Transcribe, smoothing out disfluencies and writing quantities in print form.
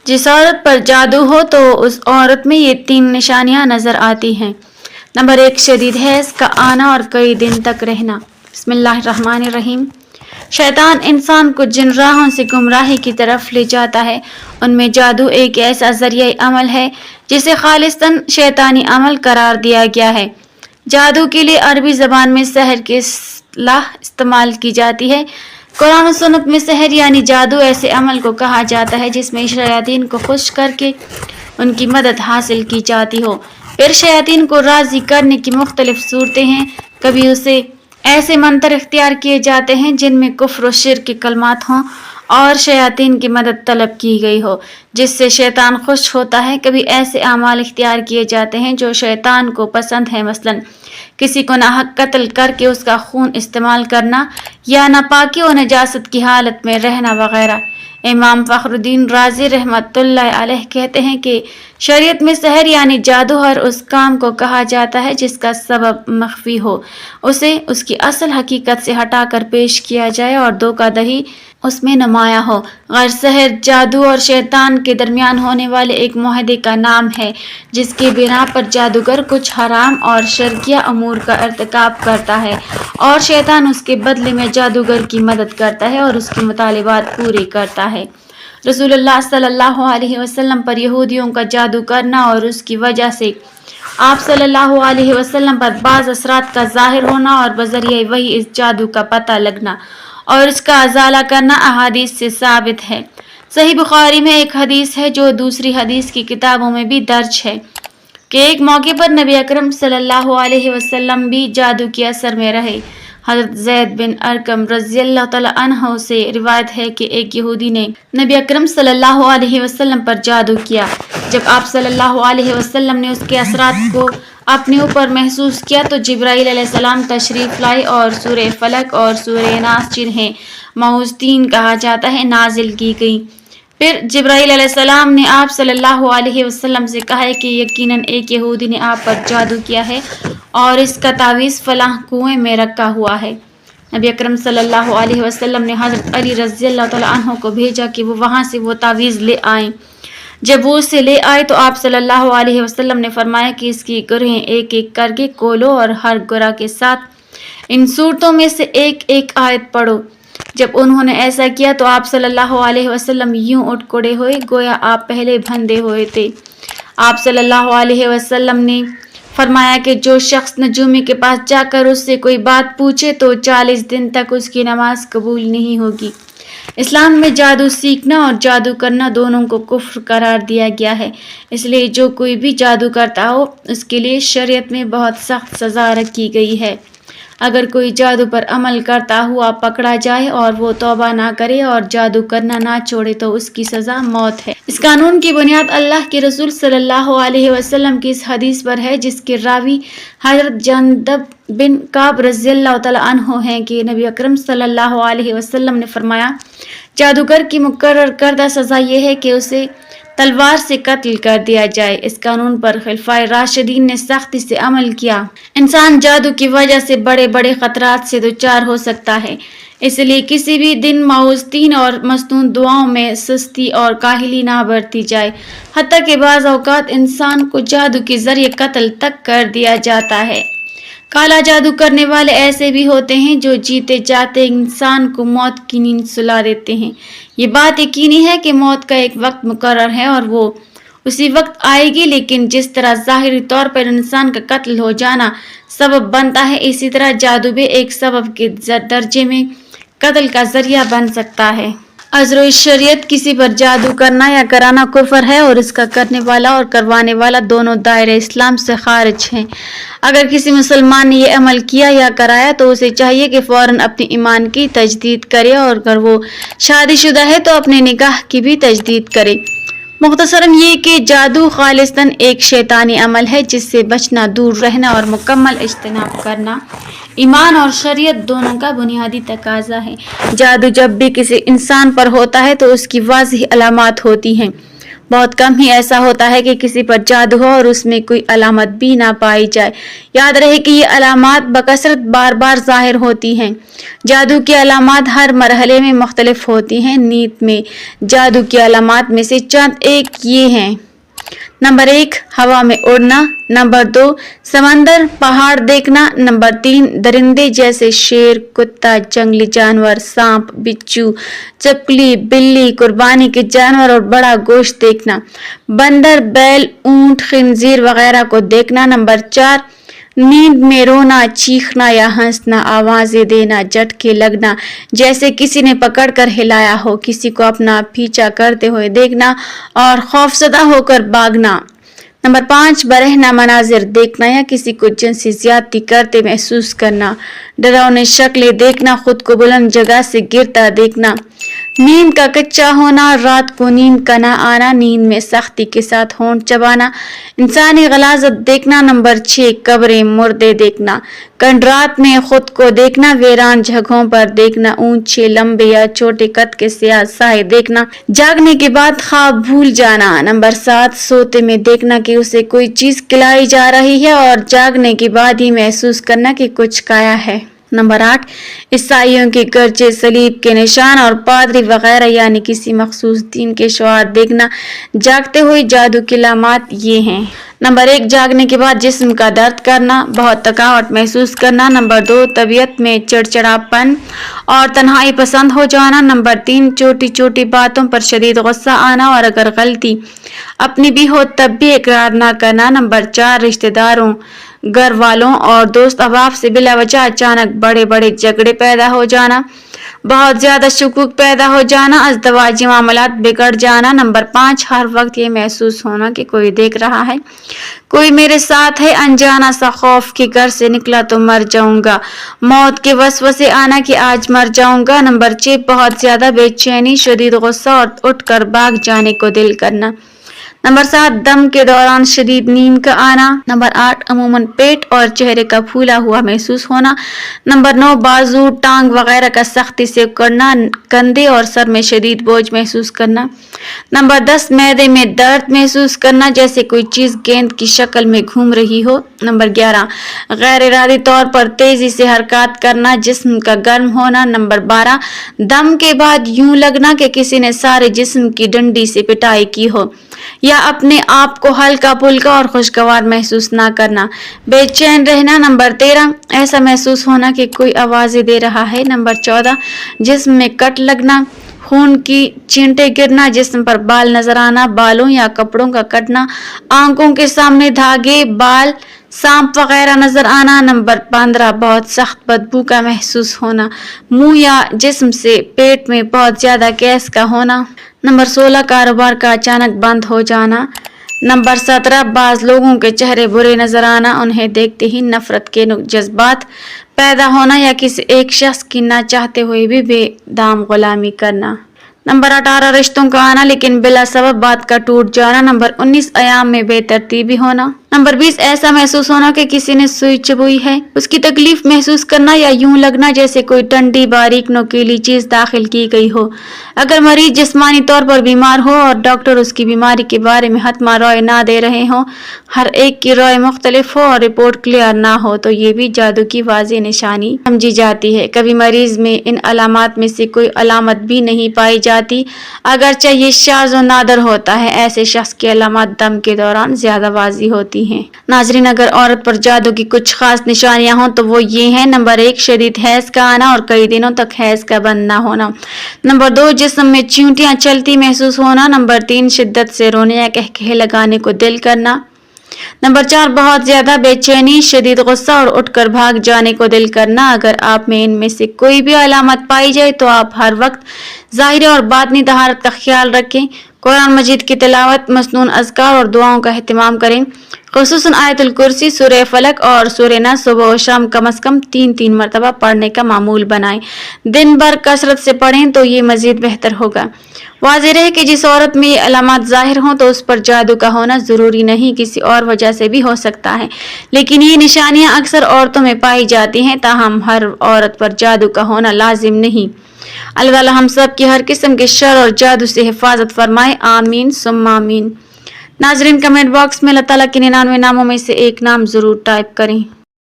جس عورت پر جادو ہو تو اس عورت میں یہ 3 نشانیاں نظر آتی ہیں۔ نمبر 1، شدید حیض کا آنا اور کئی دن تک رہنا۔ بسم اللہ الرحمن الرحیم۔ شیطان انسان کو جن راہوں سے گمراہی کی طرف لے جاتا ہے ان میں جادو ایک ایسا ذریعہ عمل ہے جسے خالصتاً شیطانی عمل قرار دیا گیا ہے۔ جادو کے لیے عربی زبان میں سحر کی اصطلاح استعمال کی جاتی ہے۔ قرآن و سنت میں سحر یعنی جادو ایسے عمل کو کہا جاتا ہے جس میں شیاطین کو خوش کر کے ان کی مدد حاصل کی جاتی ہو۔ پھر شیاطین کو راضی کرنے کی مختلف صورتیں ہیں۔ کبھی اسے ایسے منتر اختیار کیے جاتے ہیں جن میں کفر و شرک کے کلمات ہوں اور شیاطین کی مدد طلب کی گئی ہو جس سے شیطان خوش ہوتا ہے۔ کبھی ایسے اعمال اختیار کیے جاتے ہیں جو شیطان کو پسند ہیں، مثلاً کسی کو ناحق قتل کر کے اس کا خون استعمال کرنا یا ناپاکی و نجاست کی حالت میں رہنا وغیرہ۔ امام فخر الدین رازی رحمۃ اللہ علیہ کہتے ہیں کہ شریعت میں سحر یعنی جادو ہر اس کام کو کہا جاتا ہے جس کا سبب مخفی ہو، اسے اس کی اصل حقیقت سے ہٹا کر پیش کیا جائے اور دھوکہ دہی اس میں نمایاں ہو۔ غیر سحر جادو اور شیطان کے درمیان ہونے والے ایک معاہدے کا نام ہے جس کی بنا پر جادوگر کچھ حرام اور شرکیہ امور کا ارتکاب کرتا ہے اور شیطان اس کے بدلے میں جادوگر کی مدد کرتا ہے اور اس کے مطالبات پورے کرتا ہے۔ رسول اللہ صلی اللہ علیہ وسلم پر یہودیوں کا جادو کرنا اور اس کی وجہ سے آپ صلی اللہ علیہ وسلم پر بعض اثرات کا ظاہر ہونا اور بذریعہ وحی اس جادو کا پتہ لگنا اور اس کا ازالہ کرنا احادیث سے ثابت ہے۔ صحیح بخاری میں ایک حدیث ہے جو دوسری حدیث کی کتابوں میں بھی درج ہے کہ ایک موقع پر نبی اکرم صلی اللہ علیہ وسلم بھی جادو کے اثر میں رہے۔ حضرت زید بن ارقم رضی اللہ تعالیٰ عنہ سے روایت ہے کہ ایک یہودی نے نبی اکرم صلی اللہ علیہ وسلم پر جادو کیا۔ جب آپ صلی اللہ علیہ وسلم نے اس کے اثرات کو اپنے اوپر محسوس کیا تو جبرائیل علیہ السلام تشریف لائے اور سورہ فلق اور سورہ ناس جنہیں معوذتین کہا جاتا ہے نازل کی گئی۔ پھر جبرائیل علیہ السلام نے آپ صلی اللہ علیہ وسلم سے کہا کہ یقیناً ایک یہودی نے آپ پر جادو کیا ہے اور اس کا تعویذ فلاں کنویں میں رکھا ہوا ہے۔ نبی اکرم صلی اللہ علیہ وسلم نے حضرت علی رضی اللہ تعالیٰ عنہ کو بھیجا کہ وہ وہاں سے وہ تعویذ لے آئیں۔ جب وہ اسے لے آئے تو آپ صلی اللہ علیہ وسلم نے فرمایا کہ اس کی گرہیں ایک ایک کر کے کھولو اور ہر گرہ کے ساتھ ان صورتوں میں سے ایک ایک آیت پڑھو۔ جب انہوں نے ایسا کیا تو آپ صلی اللہ علیہ وسلم یوں اٹھ کھڑے ہوئے گویا آپ پہلے بندھے ہوئے تھے۔ آپ صلی اللہ علیہ وسلم نے فرمایا کہ جو شخص نجومی کے پاس جا کر اس سے کوئی بات پوچھے تو 40 دن تک اس کی نماز قبول نہیں ہوگی۔ اسلام میں جادو سیکھنا اور جادو کرنا دونوں کو کفر قرار دیا گیا ہے، اس لیے جو کوئی بھی جادو کرتا ہو اس کے لیے شریعت میں بہت سخت سزا رکھی گئی ہے۔ اگر کوئی جادو پر عمل کرتا ہوا پکڑا جائے اور وہ توبہ نہ کرے اور جادو کرنا نہ چھوڑے تو اس کی سزا موت ہے۔ اس قانون کی بنیاد اللہ کے رسول صلی اللہ علیہ وسلم کی اس حدیث پر ہے جس کے راوی حضرت جندب بن کعب رضی اللہ تعالیٰ عنہ ہیں کہ نبی اکرم صلی اللہ علیہ وسلم نے فرمایا جادوگر کی مقرر کردہ سزا یہ ہے کہ اسے تلوار سے قتل کر دیا جائے۔ اس قانون پر خلفائے راشدین نے سختی سے عمل کیا۔ انسان جادو کی وجہ سے بڑے بڑے خطرات سے دوچار ہو سکتا ہے، اس لیے کسی بھی دن معوذتین اور مصنون دعاؤں میں سستی اور کاہلی نہ برتی جائے، حتیٰ کہ بعض اوقات انسان کو جادو کے ذریعے قتل تک کر دیا جاتا ہے۔ کالا جادو کرنے والے ایسے بھی ہوتے ہیں جو جیتے جاتے انسان کو موت کی نیند سلا دیتے ہیں۔ یہ بات یقینی ہے کہ موت کا ایک وقت مقرر ہے اور وہ اسی وقت آئے گی، لیکن جس طرح ظاہری طور پر انسان کا قتل ہو جانا سبب بنتا ہے اسی طرح جادو بھی ایک سبب کے درجے میں قتل کا ذریعہ بن سکتا ہے۔ ازر شریعت کسی پر جادو کرنا یا کرانا کفر ہے اور اس کا کرنے والا اور کروانے والا دونوں دائرہ اسلام سے خارج ہیں۔ اگر کسی مسلمان نے یہ عمل کیا یا کرایا تو اسے چاہیے کہ فوراً اپنے ایمان کی تجدید کرے اور اگر وہ شادی شدہ ہے تو اپنے نکاح کی بھی تجدید کرے۔ مختصراً یہ کہ جادو خالصتاً ایک شیطانی عمل ہے جس سے بچنا، دور رہنا اور مکمل اجتناب کرنا ایمان اور شریعت دونوں کا بنیادی تقاضا ہے۔ جادو جب بھی کسی انسان پر ہوتا ہے تو اس کی واضح علامات ہوتی ہیں۔ بہت کم ہی ایسا ہوتا ہے کہ کسی پر جادو ہو اور اس میں کوئی علامت بھی نہ پائی جائے۔ یاد رہے کہ یہ علامات بکثرت بار بار ظاہر ہوتی ہیں۔ جادو کی علامات ہر مرحلے میں مختلف ہوتی ہیں۔ نیند میں جادو کی علامات میں سے چند ایک یہ ہیں۔ نمبر 1 ہوا میں اڑنا، نمبر 2 سمندر پہاڑ دیکھنا، نمبر 3 درندے جیسے شیر، کتا، جنگلی جانور، سانپ، بچھو، چپکلی، بلی، قربانی کے جانور اور بڑا گوشت دیکھنا، بندر، بیل، اونٹ، خنزیر وغیرہ کو دیکھنا، نمبر 4 نیند میں رونا، چیخنا یا ہنسنا، آوازیں دینا، جھٹکے لگنا جیسے کسی نے پکڑ کر ہلایا ہو، کسی کو اپنا پیچھا کرتے ہوئے دیکھنا اور خوفزدہ ہو کر بھاگنا، نمبر 5 برہنہ مناظر دیکھنا یا کسی کو جنسی زیادتی کرتے محسوس کرنا، ڈراؤنی شکلیں دیکھنا، خود کو بلند جگہ سے گرتا دیکھنا، نیند کا کچا ہونا، رات کو نیند کا نہ آنا، نیند میں سختی کے ساتھ ہونٹ چبانا، انسانی غلاظت دیکھنا، نمبر 6 قبریں، مردے دیکھنا، کنڈرات میں خود کو دیکھنا، ویران جگہوں پر دیکھنا، اونچے لمبے یا چھوٹے قد کے سیاہ سائے دیکھنا، جاگنے کے بعد خواب بھول جانا، نمبر 7 سوتے میں دیکھنا کہ اسے کوئی چیز کھلائی جا رہی ہے اور جاگنے کے بعد ہی محسوس کرنا کہ کچھ کھایا ہے، نمبر 8 عیسائیوں کے گرجے، صلیب کے نشان اور پادری وغیرہ یعنی کسی مخصوص دین کے شعار دیکھنا۔ جاگتے ہوئے جادو کی علامات یہ ہیں۔ نمبر 1 جاگنے کے بعد جسم کا درد کرنا، بہت تھکاوٹ محسوس کرنا، نمبر 2 طبیعت میں چڑچڑاپن اور تنہائی پسند ہو جانا، نمبر 3 چھوٹی چھوٹی باتوں پر شدید غصہ آنا اور اگر غلطی اپنی بھی ہو تب بھی اقرار نہ کرنا، نمبر 4 رشتہ داروں، گھر والوں اور دوست احباب سے بلا وجہ اچانک بڑے بڑے جھگڑے پیدا ہو جانا، بہت زیادہ شکوک پیدا ہو جانا، ازدواجی معاملات بگڑ جانا، نمبر 5 ہر وقت یہ محسوس ہونا کہ کوئی دیکھ رہا ہے، کوئی میرے ساتھ ہے، انجانا سا خوف کہ گھر سے نکلا تو مر جاؤں گا، موت کے وسوسے آنا کہ آج مر جاؤں گا، نمبر 6 بہت زیادہ بے چینی، شدید غصہ اور اٹھ کر بھاگ جانے کو دل کرنا، نمبر 7 دم کے دوران شدید نیند کا آنا، نمبر 8 عموماً پیٹ اور چہرے کا پھولا ہوا محسوس ہونا، نمبر 9 بازو، ٹانگ وغیرہ کا سختی سے اکڑنا، کندھے اور سر میں شدید بوجھ محسوس کرنا، نمبر 10 معدے میں درد محسوس کرنا جیسے کوئی چیز گیند کی شکل میں گھوم رہی ہو، نمبر 11 غیر ارادی طور پر تیزی سے حرکات کرنا، جسم کا گرم ہونا، نمبر 12 دم کے بعد یوں لگنا کہ کسی نے سارے جسم کی ڈنڈی سے پٹائی کی ہو یا اپنے آپ کو ہلکا پھلکا اور خوشگوار محسوس نہ کرنا، بے چین رہنا، نمبر 13 ایسا محسوس ہونا کہ کوئی آوازیں دے رہا ہے، نمبر 14 جسم میں کٹ لگنا، خون کی چینٹیں گرنا، جسم پر بال نظر آنا، بالوں یا کپڑوں کا کٹنا، آنکھوں کے سامنے دھاگے، بال، سانپ وغیرہ نظر آنا، نمبر 15 بہت سخت بدبو کا محسوس ہونا، منہ یا جسم سے پیٹ میں بہت زیادہ گیس کا ہونا، نمبر 16 کاروبار کا اچانک بند ہو جانا، نمبر 17 بعض لوگوں کے چہرے برے نظر آنا، انہیں دیکھتے ہی نفرت کے جذبات پیدا ہونا یا کسی ایک شخص کی نہ چاہتے ہوئے بھی بے دام غلامی کرنا، نمبر 18 رشتوں کا آنا لیکن بلا سبب بات کا ٹوٹ جانا، نمبر 19 ایام میں بے ترتیبی ہونا، نمبر 20 ایسا محسوس ہونا کہ کسی نے سوئی چبوئی ہے، اس کی تکلیف محسوس کرنا یا یوں لگنا جیسے کوئی ٹنڈی باریک نوکیلی چیز داخل کی گئی ہو، اگر مریض جسمانی طور پر بیمار ہو اور ڈاکٹر اس کی بیماری کے بارے میں حتمی رائے نہ دے رہے ہوں، ہر ایک کی رائے مختلف ہو اور رپورٹ کلیئر نہ ہو تو یہ بھی جادو کی واضح نشانی سمجھی جاتی ہے، کبھی مریض میں ان علامات میں سے کوئی علامت بھی نہیں پائی جاتی اگرچہ یہ شاذ و نادر ہوتا ہے، ایسے شخص کی علامات دم کے دوران زیادہ واضح ہوتی ہیں۔ ناظرین اگر عورت پر جادو کی کچھ خاص نشانیاں ہوں تو وہ یہ ہیں، نمبر 1 شدید حیض کا آنا اور کئی دنوں تک حیض کا بند نہ ہونا، نمبر 2 جسم میں چیونٹیاں چلتی محسوس ہونا، نمبر 3 شدت سے رونے یا کہکہے لگانے کو دل کرنا، نمبر 4 بہت زیادہ بے چینی، شدید غصہ اور اٹھ کر بھاگ جانے کو دل کرنا، اگر آپ میں ان میں سے کوئی بھی علامت پائی جائے تو آپ ہر وقت ظاہری اور باطنی طہارت کا خیال رکھیں، قرآن مجید کی تلاوت، مسنون اذکار اور دعاؤں کا اہتمام کریں، خصوصاً آیت الکرسی، سورہ فلق اور سورہ ناس صبح و شام کم از کم 3 مرتبہ پڑھنے کا معمول بنائیں۔ دن بھر کثرت سے پڑھیں تو یہ مزید بہتر ہوگا۔ واضح رہے کہ جس عورت میں یہ علامات ظاہر ہوں تو اس پر جادو کا ہونا ضروری نہیں، کسی اور وجہ سے بھی ہو سکتا ہے، لیکن یہ نشانیاں اکثر عورتوں میں پائی جاتی ہیں، تاہم ہر عورت پر جادو کا ہونا لازم نہیں۔ اللہ تعالی ہم سب کی ہر قسم کے شر اور جادو سے حفاظت فرمائے، آمین ثم آمین۔ ناظرین، کمنٹ باکس میں اللہ تعالیٰ کے 99 ناموں میں سے ایک نام ضرور ٹائپ کریں۔